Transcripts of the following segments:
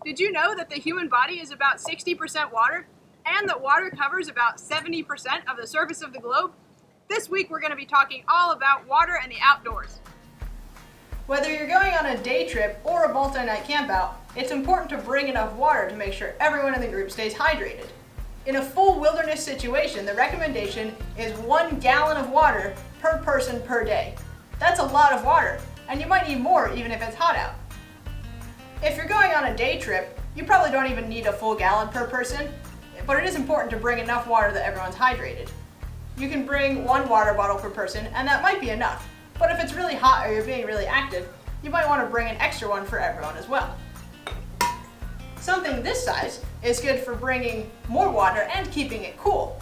Did you know that the human body is about 60% water and that water covers about 70% of the surface of the globe? This week we're going to be talking all about water and the outdoors. Whether you're going on a day trip or a multi-night campout, it's important to bring enough water to make sure everyone in the group stays hydrated. In a full wilderness situation, the recommendation is 1 gallon of water per person per day. That's a lot of water, and you might need more even if it's hot out. If you're going on a day trip, you probably don't even need a full gallon per person, but it is important to bring enough water that everyone's hydrated. You can bring 1 water bottle per person, and that might be enough. But if it's really hot or you're being really active, you might want to bring an extra one for everyone as well. Something this size is good for bringing more water and keeping it cool,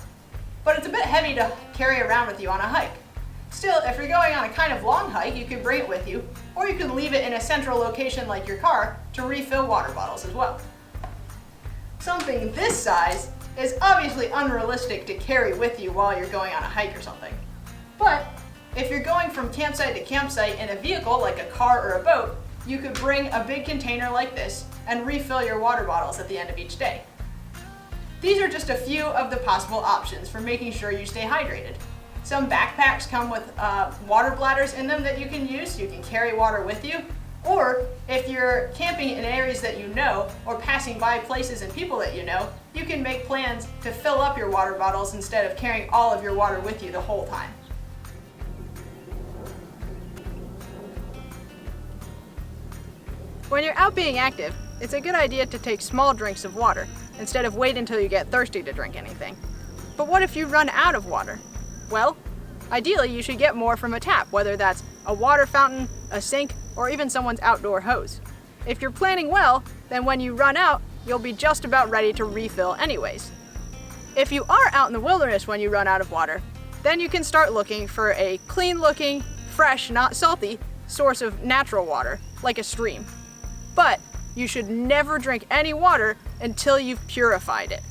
but it's a bit heavy to carry around with you on a hike. Still, if you're going on a kind of long hike, you can bring it with you, or you can leave it in a central location like your car to refill water bottles as well. Something this size is obviously unrealistic to carry with you while you're going on a hike or something. But if you're going from campsite to campsite in a vehicle like a car or a boat, you could bring a big container like this and refill your water bottles at the end of each day. These are just a few of the possible options for making sure you stay hydrated. Some backpacks come with water bladders in them that you can use, so you can carry water with you. Or if you're camping in areas that you know or passing by places and people that you know, you can make plans to fill up your water bottles instead of carrying all of your water with you the whole time. When you're out being active, it's a good idea to take small drinks of water instead of wait until you get thirsty to drink anything. But what if you run out of water? Well, ideally you should get more from a tap, whether that's a water fountain, a sink, or even someone's outdoor hose. If you're planning well, then when you run out, you'll be just about ready to refill anyways. If you are out in the wilderness when you run out of water, then you can start looking for a clean-looking, fresh, not salty, source of natural water, like a stream. But you should never drink any water until you've purified it.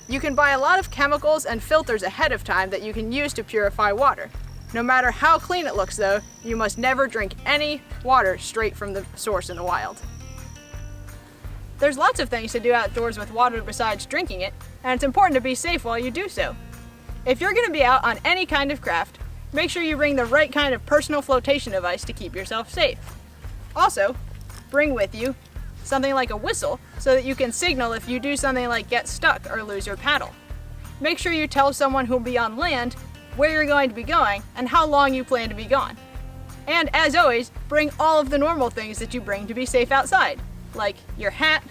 You can buy a lot of chemicals and filters ahead of time that you can use to purify water. No matter how clean it looks though, you must never drink any water straight from the source in the wild. There's lots of things to do outdoors with water besides drinking it, and it's important to be safe while you do so. If you're going to be out on any kind of craft, make sure you bring the right kind of personal flotation device to keep yourself safe. Also, bring with you something like a whistle so that you can signal if you do something like get stuck or lose your paddle. Make sure you tell someone who'll be on land where you're going to be going and how long you plan to be gone. And as always, bring all of the normal things that you bring to be safe outside, like your hat,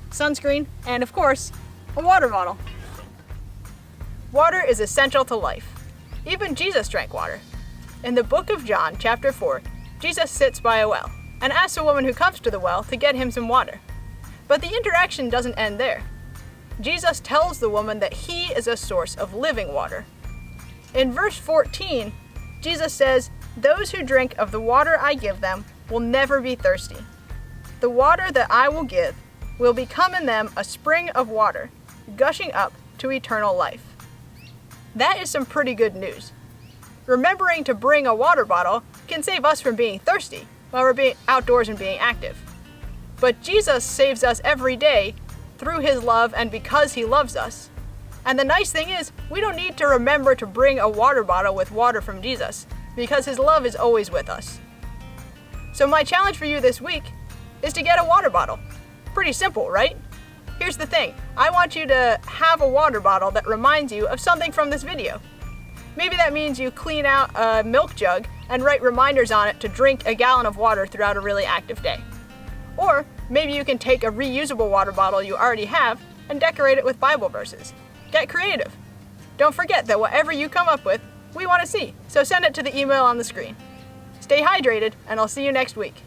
sunscreen, and of course, a water bottle. Water is essential to life. Even Jesus drank water. In the book of John, chapter 4, Jesus sits by a well and asks a woman who comes to the well to get him some water. But the interaction doesn't end there. Jesus tells the woman that he is a source of living water. In verse 14, Jesus says, "Those who drink of the water I give them will never be thirsty. The water that I will give will become in them a spring of water, gushing up to eternal life." That is some pretty good news. Remembering to bring a water bottle can save us from being thirsty while we're being outdoors and being active. But Jesus saves us every day through his love and because he loves us. And the nice thing is, we don't need to remember to bring a water bottle with water from Jesus because his love is always with us. So my challenge for you this week is to get a water bottle. Pretty simple, right? Here's the thing, I want you to have a water bottle that reminds you of something from this video. Maybe that means you clean out a milk jug and write reminders on it to drink a gallon of water throughout a really active day. Or maybe you can take a reusable water bottle you already have and decorate it with Bible verses. Get creative. Don't forget that whatever you come up with, we want to see, so send it to the email on the screen. Stay hydrated, and I'll see you next week.